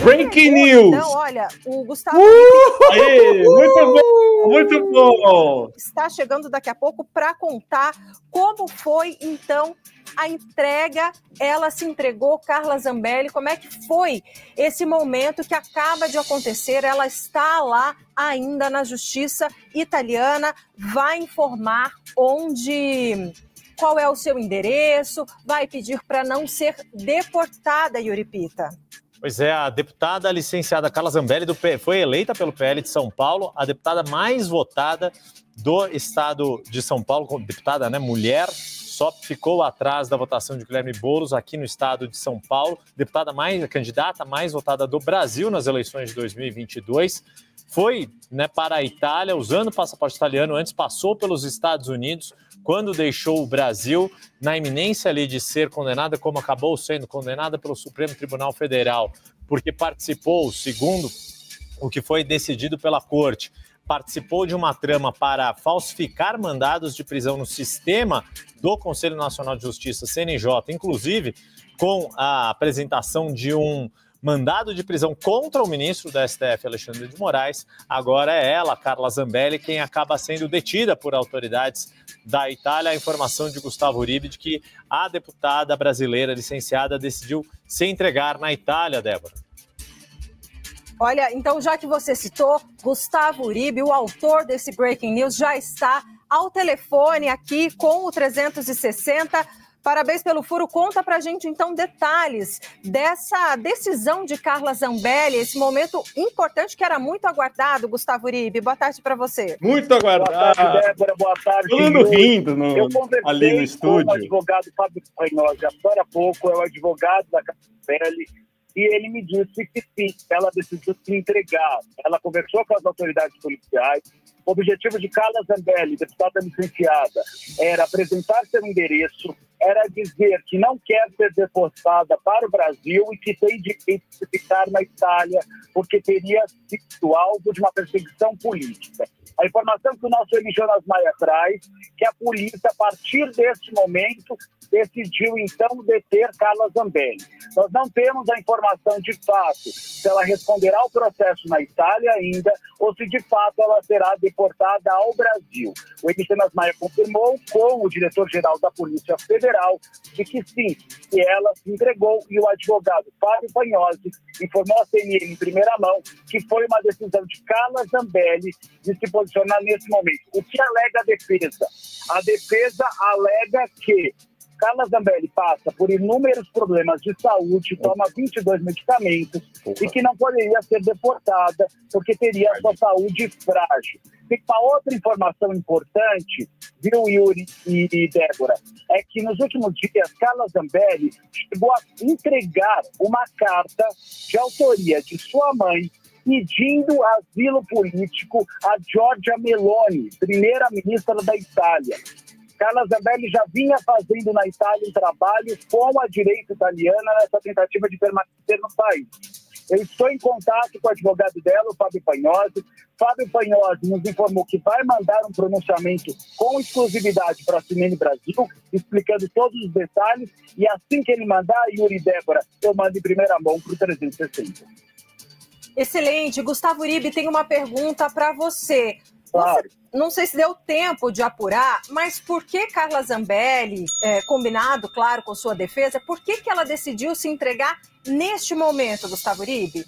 Breaking news! Então, olha, o Gustavo... Aê, muito bom, muito bom! Está chegando daqui a pouco para contar como foi, então, a entrega. Ela se entregou, Carla Zambelli, como é que foi esse momento que acaba de acontecer? Ela está lá ainda na justiça italiana, vai informar qual é o seu endereço, vai pedir para não ser deportada, Yuri Pita. Pois é, a deputada licenciada Carla Zambelli foi eleita pelo PL de São Paulo, a deputada mais votada do estado de São Paulo, deputada, né, mulher, só ficou atrás da votação de Guilherme Boulos aqui no estado de São Paulo, a candidata mais votada do Brasil nas eleições de 2022, foi, né, para a Itália, usando o passaporte italiano, antes passou pelos Estados Unidos, quando deixou o Brasil, na iminência ali de ser condenada, como acabou sendo condenada pelo Supremo Tribunal Federal, porque participou, segundo o que foi decidido pela Corte, participou de uma trama para falsificar mandados de prisão no sistema do Conselho Nacional de Justiça, CNJ, inclusive com a apresentação de um mandado de prisão contra o ministro da STF, Alexandre de Moraes. Agora é ela, Carla Zambelli, quem acaba sendo detida por autoridades da Itália. A informação de Gustavo Uribe de que a deputada brasileira licenciada decidiu se entregar na Itália, Débora. Olha, então já que você citou, Gustavo Uribe, o autor desse Breaking News, já está ao telefone aqui com o 360. Parabéns pelo furo. Conta pra gente, então, detalhes dessa decisão de Carla Zambelli, esse momento importante que era muito aguardado, Gustavo Uribe. Boa tarde para você. Muito aguardado. Boa tarde, Débora. Boa tarde. Todo mundo rindo ali no estúdio. Com o advogado Fábio Panhosi, agora há pouco, é o advogado da Carla Zambelli, e ele me disse que sim, ela decidiu se entregar. Ela conversou com as autoridades policiais. O objetivo de Carla Zambelli, deputada licenciada, era apresentar seu endereço, era dizer que não quer ser deportada para o Brasil e que tem direito de ficar na Itália porque teria sido alvo de uma perseguição política. A informação que o nosso Eli Jonas Maia traz, que a polícia, a partir deste momento, decidiu, então, deter Carla Zambelli. Nós não temos a informação de fato se ela responderá ao processo na Itália ainda ou se, de fato, ela será deportada ao Brasil. O Eli Jonas Maia confirmou com o diretor-geral da Polícia Federal de que sim, que ela se entregou, e o advogado Fábio Panhosi informou a CNN em primeira mão que foi uma decisão de Carla Zambelli de se posicionar nesse momento. O que alega a defesa? A defesa alega que Carla Zambelli passa por inúmeros problemas de saúde, toma 22 medicamentos e que não poderia ser deportada porque teria a sua saúde frágil. Tem uma outra informação importante, viu, Yuri e Débora, é que nos últimos dias Carla Zambelli chegou a entregar uma carta de autoria de sua mãe pedindo asilo político a Giorgia Meloni, primeira-ministra da Itália. Carla Zambelli já vinha fazendo na Itália um trabalho com a direita italiana nessa tentativa de permanecer no país. Eu estou em contato com o advogado dela, o Fábio Panhosi. Fábio Panhosi nos informou que vai mandar um pronunciamento com exclusividade para a CNN Brasil, explicando todos os detalhes, e assim que ele mandar, Yuri e Débora, eu mando em primeira mão para o 360. Excelente. Gustavo Uribe, tem uma pergunta para você. Claro. Não sei se deu tempo de apurar, mas por que Carla Zambelli, combinado, claro, com sua defesa, por que ela decidiu se entregar neste momento, Gustavo Uribe?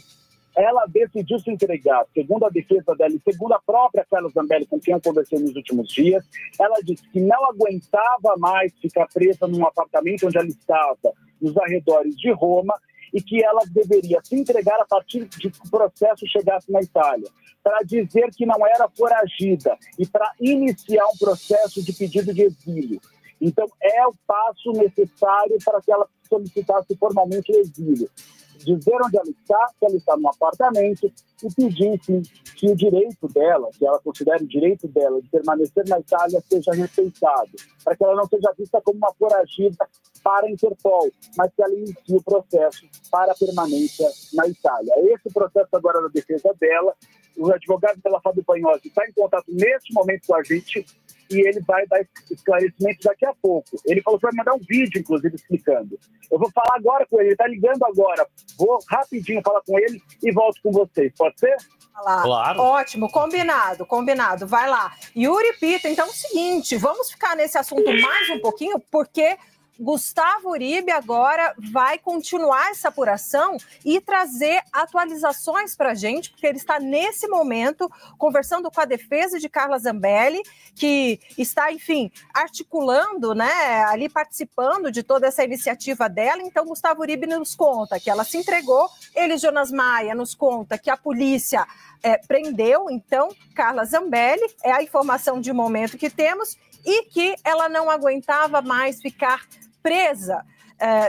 Ela decidiu se entregar, segundo a defesa dela e segundo a própria Carla Zambelli, com quem eu conversei nos últimos dias. Ela disse que não aguentava mais ficar presa num apartamento onde ela estava, nos arredores de Roma, e que ela deveria se entregar a partir de que o processo chegasse na Itália, para dizer que não era foragida e para iniciar um processo de pedido de exílio. Então, é o passo necessário para que ela solicitasse formalmente o exílio. Dizer onde ela está, que ela está num apartamento, e pedir, enfim, que o direito dela, que ela considere o direito dela de permanecer na Itália, seja respeitado, para que ela não seja vista como uma foragida para a Interpol, mas que ela inicie o processo para a permanência na Itália. Esse processo agora da defesa dela, o advogado dela, Fábio Panhosi, está em contato neste momento com a gente, e ele vai dar esclarecimentos daqui a pouco. Ele falou que vai mandar um vídeo, inclusive, explicando. Eu vou falar agora com ele está ligando agora. Vou rapidinho falar com ele e volto com vocês. Pode ser? Claro. Ótimo, combinado. Vai lá. Yuri Pita, então é o seguinte, vamos ficar nesse assunto mais um pouquinho, porque Gustavo Uribe agora vai continuar essa apuração e trazer atualizações para a gente, porque ele está nesse momento conversando com a defesa de Carla Zambelli, que está, enfim, articulando, né, ali participando de toda essa iniciativa dela. Então, Gustavo Uribe nos conta que ela se entregou, ele, Jonas Maia, nos conta que a polícia prendeu, então, Carla Zambelli, é a informação de momento que temos, e que ela não aguentava mais ficar presa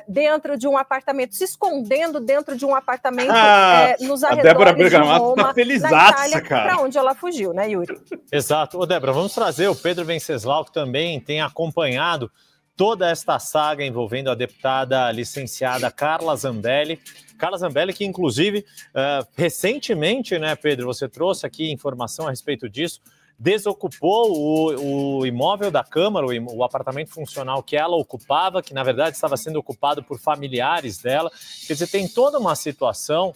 dentro de um apartamento, se escondendo dentro de um apartamento nos arredores de Roma, na Itália, para onde ela fugiu, né, Yuri? Exato. Ô, Débora, vamos trazer o Pedro Venceslau, que também tem acompanhado toda esta saga envolvendo a deputada licenciada Carla Zambelli. Carla Zambelli, que inclusive, recentemente, né, Pedro, você trouxe aqui informação a respeito disso, desocupou o imóvel da Câmara, o apartamento funcional que ela ocupava, que na verdade estava sendo ocupado por familiares dela. Quer dizer, tem toda uma situação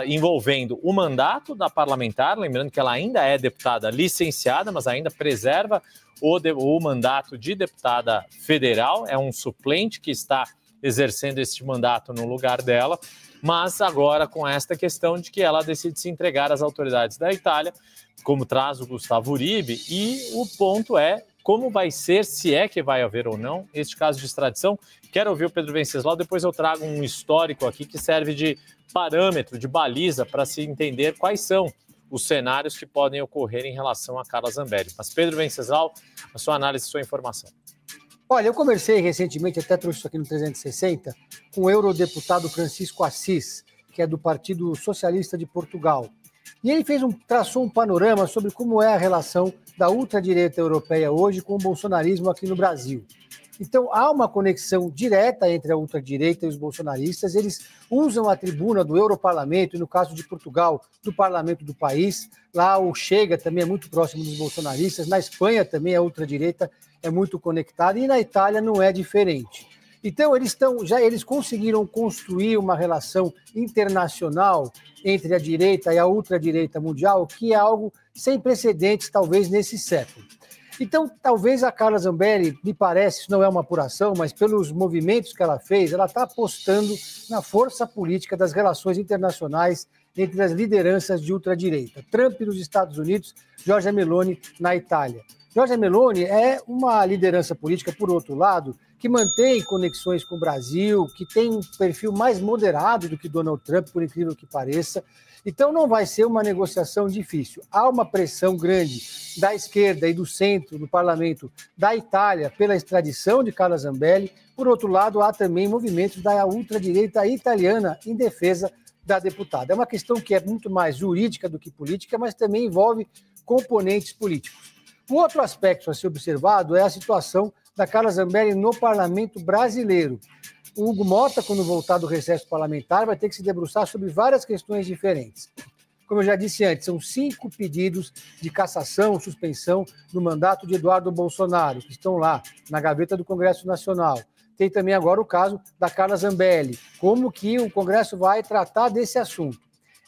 envolvendo o mandato da parlamentar, lembrando que ela ainda é deputada licenciada, mas ainda preserva o mandato de deputada federal, é um suplente que está exercendo este mandato no lugar dela, mas agora com esta questão de que ela decide se entregar às autoridades da Itália, como traz o Gustavo Uribe, e o ponto é como vai ser, se é que vai haver ou não, este caso de extradição. Quero ouvir o Pedro Venceslau, depois eu trago um histórico aqui que serve de parâmetro, de baliza, para se entender quais são os cenários que podem ocorrer em relação a Carla Zambelli. Mas Pedro Venceslau, a sua análise, a sua informação. Olha, eu conversei recentemente, até trouxe isso aqui no 360, com o eurodeputado Francisco Assis, que é do Partido Socialista de Portugal. E ele traçou um panorama sobre como é a relação da ultradireita europeia hoje com o bolsonarismo aqui no Brasil. Então, há uma conexão direta entre a ultradireita e os bolsonaristas. Eles usam a tribuna do Europarlamento, e no caso de Portugal, do parlamento do país. Lá o Chega também é muito próximo dos bolsonaristas. Na Espanha também a ultradireita é muito conectada, e na Itália não é diferente. Então, eles conseguiram construir uma relação internacional entre a direita e a ultradireita mundial, que é algo sem precedentes, talvez, nesse século. Então, talvez a Carla Zambelli, me parece, isso não é uma apuração, mas pelos movimentos que ela fez, ela está apostando na força política das relações internacionais entre as lideranças de ultradireita. Trump nos Estados Unidos, Giorgia Meloni na Itália. Giorgia Meloni é uma liderança política, por outro lado, que mantém conexões com o Brasil, que tem um perfil mais moderado do que Donald Trump, por incrível que pareça. Então não vai ser uma negociação difícil. Há uma pressão grande da esquerda e do centro do parlamento da Itália pela extradição de Carla Zambelli. Por outro lado, há também movimentos da ultradireita italiana em defesa da deputada. É uma questão que é muito mais jurídica do que política, mas também envolve componentes políticos. O outro aspecto a ser observado é a situação da Carla Zambelli no parlamento brasileiro. O Hugo Mota, quando voltar do recesso parlamentar, vai ter que se debruçar sobre várias questões diferentes. Como eu já disse antes, são 5 pedidos de cassação, suspensão do mandato de Eduardo Bolsonaro, que estão lá na gaveta do Congresso Nacional. Tem também agora o caso da Carla Zambelli, como que o Congresso vai tratar desse assunto.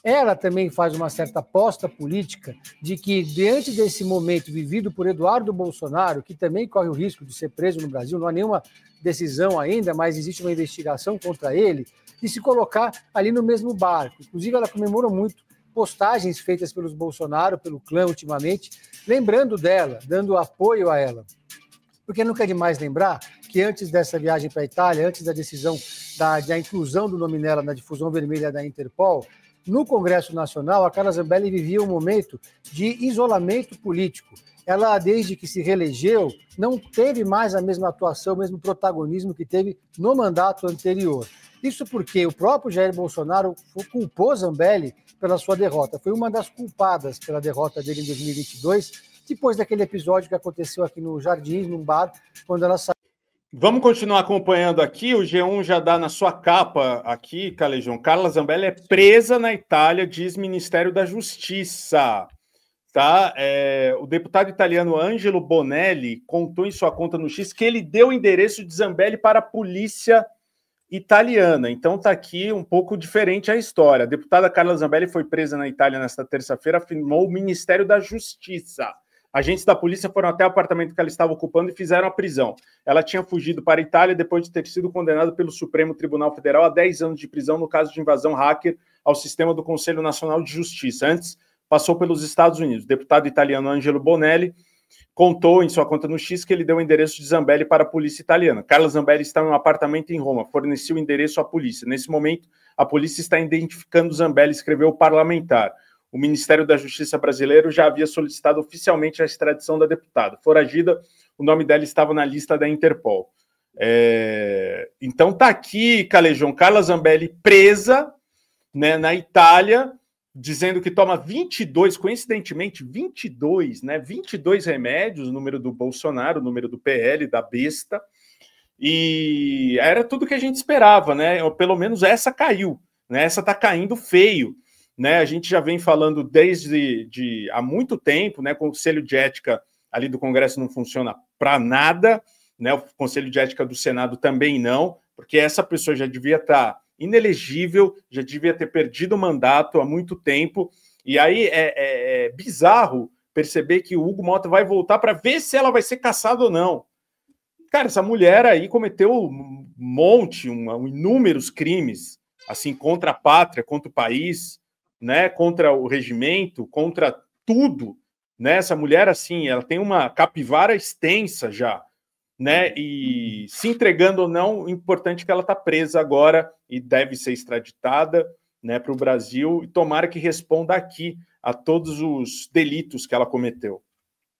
Ela também faz uma certa aposta política de que, diante desse momento vivido por Eduardo Bolsonaro, que também corre o risco de ser preso no Brasil, não há nenhuma decisão ainda, mas existe uma investigação contra ele, de se colocar ali no mesmo barco. Inclusive, ela comemorou muito postagens feitas pelos Bolsonaro, pelo clã ultimamente, lembrando dela, dando apoio a ela. Porque nunca é demais lembrar que antes dessa viagem para a Itália, antes da decisão da inclusão do nome nela na difusão vermelha da Interpol, no Congresso Nacional, a Carla Zambelli vivia um momento de isolamento político. Ela, desde que se reelegeu, não teve mais a mesma atuação, o mesmo protagonismo que teve no mandato anterior. Isso porque o próprio Jair Bolsonaro culpou Zambelli pela sua derrota. Foi uma das culpadas pela derrota dele em 2022, depois daquele episódio que aconteceu aqui no Jardins, num bar, quando ela saiu. Vamos continuar acompanhando aqui. O G1 já dá na sua capa aqui, Calejão. Carla Zambelli é presa na Itália, diz Ministério da Justiça. Tá? O deputado italiano Angelo Bonelli contou em sua conta no X que ele deu o endereço de Zambelli para a polícia italiana. Então está aqui um pouco diferente a história. A deputada Carla Zambelli foi presa na Itália nesta terça-feira, afirmou o Ministério da Justiça. Agentes da polícia foram até o apartamento que ela estava ocupando e fizeram a prisão. Ela tinha fugido para a Itália depois de ter sido condenada pelo Supremo Tribunal Federal a 10 anos de prisão no caso de invasão hacker ao sistema do Conselho Nacional de Justiça. Antes, passou pelos Estados Unidos. O deputado italiano Angelo Bonelli contou em sua conta no X que ele deu o endereço de Zambelli para a polícia italiana. Carla Zambelli está em um apartamento em Roma, forneceu o endereço à polícia. Nesse momento, a polícia está identificando Zambelli, escreveu o parlamentar. O Ministério da Justiça brasileiro já havia solicitado oficialmente a extradição da deputada. Foragida, o nome dela estava na lista da Interpol. Então tá aqui, Calejão, Carla Zambelli presa, né, na Itália, dizendo que toma 22, coincidentemente, 22 remédios, o número do Bolsonaro, o número do PL, da besta, e era tudo que a gente esperava, né? Pelo menos essa caiu, né? Essa tá caindo feio, né? A gente já vem falando desde há muito tempo, né? O Conselho de Ética ali do Congresso não funciona para nada, né? O Conselho de Ética do Senado também não, porque essa pessoa já devia estar inelegível, já devia ter perdido o mandato há muito tempo, e aí é bizarro perceber que o Hugo Mota vai voltar para ver se ela vai ser caçada ou não. Cara, essa mulher aí cometeu um monte, inúmeros crimes, assim, contra a pátria, contra o país, né, contra o regimento, contra tudo, né? Essa mulher, assim, ela tem uma capivara extensa já, né? E se entregando ou não, o importante é que ela está presa agora e deve ser extraditada, né, para o Brasil, e tomara que responda aqui a todos os delitos que ela cometeu.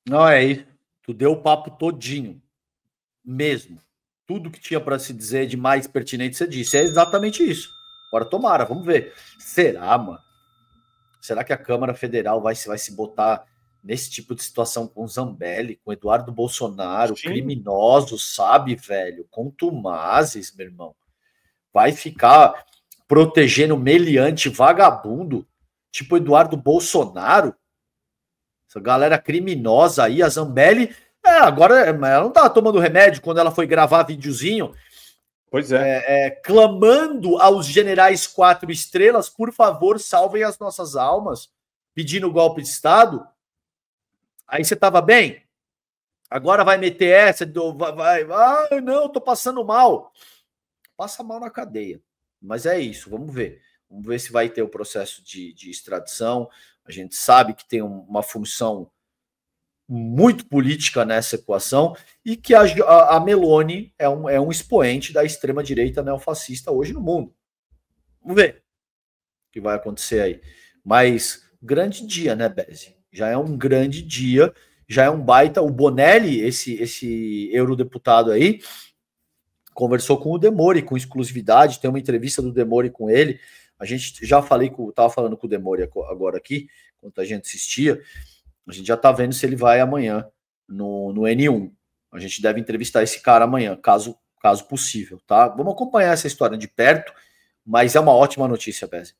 Não, aí, tu deu o papo todinho, mesmo. Tudo que tinha para se dizer de mais pertinente você disse. É exatamente isso. Agora tomara, vamos ver. Será, mano? Será que a Câmara Federal vai se botar nesse tipo de situação com Zambelli, com Eduardo Bolsonaro, Sim. criminosos, sabe, velho? Contumazes, meu irmão. Vai ficar protegendo meliante vagabundo, tipo Eduardo Bolsonaro? Essa galera criminosa aí, a Zambelli, agora ela não tava tomando remédio quando ela foi gravar videozinho. Pois é. Clamando aos generais 4 estrelas, por favor, salvem as nossas almas, pedindo golpe de Estado. Aí você tava bem? Agora vai meter essa, não, tô passando mal. Passa mal na cadeia. Mas é isso, vamos ver. Vamos ver se vai ter o processo de extradição. A gente sabe que tem uma função muito política nessa equação e que a Meloni é um expoente da extrema-direita neofascista hoje no mundo. Vamos ver o que vai acontecer aí. Mas grande dia, né, Beze? Já é um grande dia, já é um baita. O Bonelli, esse eurodeputado aí, conversou com o Demori com exclusividade, tem uma entrevista do Demori com ele. A gente já estava falando com o Demori agora aqui, enquanto a gente assistia. A gente já está vendo se ele vai amanhã no N1. A gente deve entrevistar esse cara amanhã, caso possível, tá? Vamos acompanhar essa história de perto, mas é uma ótima notícia, Beze.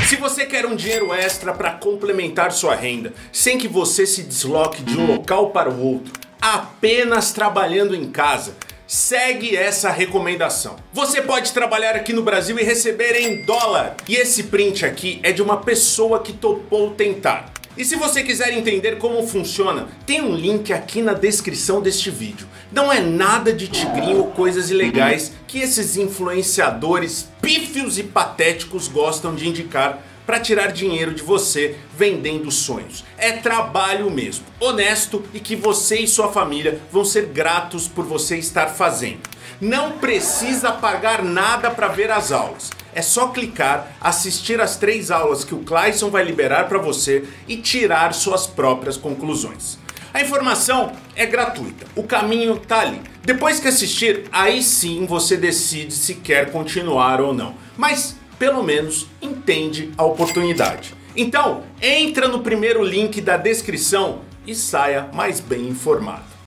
Se você quer um dinheiro extra para complementar sua renda, sem que você se desloque de um local para o outro, apenas trabalhando em casa, segue essa recomendação. Você pode trabalhar aqui no Brasil e receber em dólar. E esse print aqui é de uma pessoa que topou tentar. E se você quiser entender como funciona, tem um link aqui na descrição deste vídeo. Não é nada de tigrinho ou coisas ilegais que esses influenciadores pífios e patéticos gostam de indicar para tirar dinheiro de você vendendo sonhos. É trabalho mesmo, honesto e que você e sua família vão ser gratos por você estar fazendo. Não precisa pagar nada para ver as aulas. É só clicar, assistir as 3 aulas que o Clayson vai liberar para você e tirar suas próprias conclusões. A informação é gratuita, o caminho tá ali. Depois que assistir, aí sim você decide se quer continuar ou não. Mas pelo menos entende a oportunidade. Então, entra no primeiro link da descrição e saia mais bem informado.